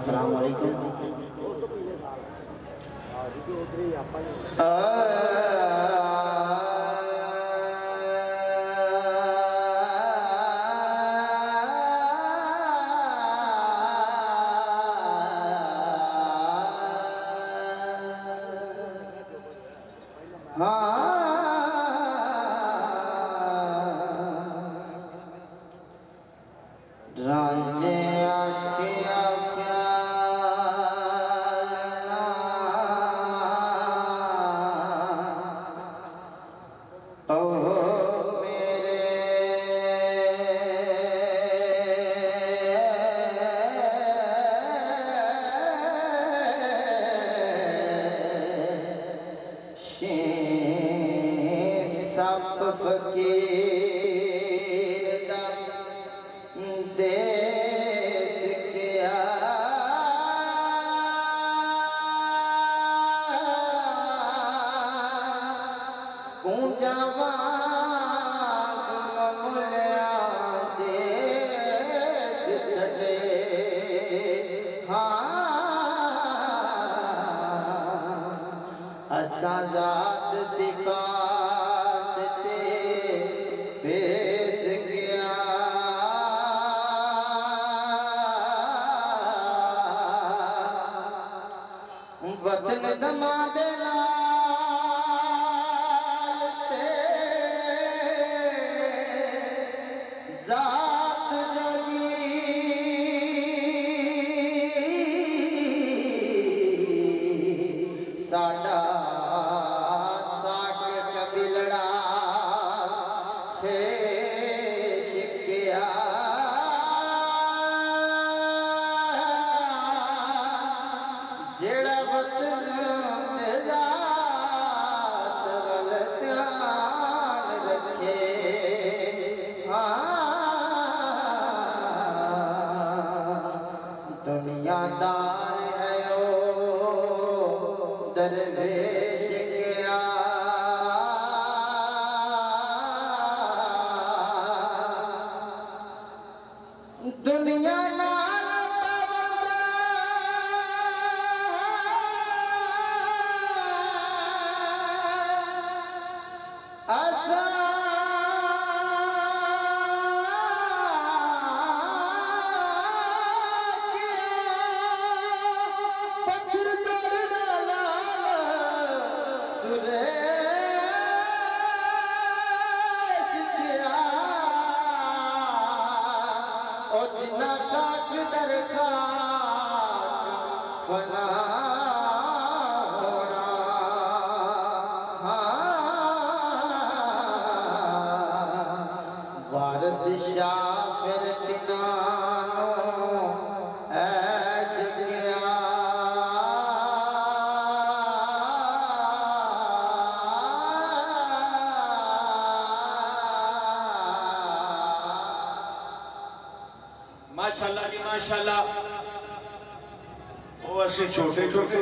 अस्सलाम वालेकुम। रांझे आखिया ख्याल ना ओ मेरे सब फकीर दा देश क्या गूंजावा मुलिया देश छड़े हाँ असा जात सिफात ते पेश गया वतन दमा दे लाल ते जात जगी साडा साक कबिलड़ा पेश किया जेड़ा वतन ते जात वल ध्यान रखे दुनियादार है ओ दरवेश क्या दुनिया नाल आसा पत्थर चढ़ना लाल सुरेश किया ओ जिना खाक दरखा फना होना वारस शाह फिर तिनानो ऐश गया माशाल्लाह जी माशाल्लाह। वो ऐसे छोटे छोटे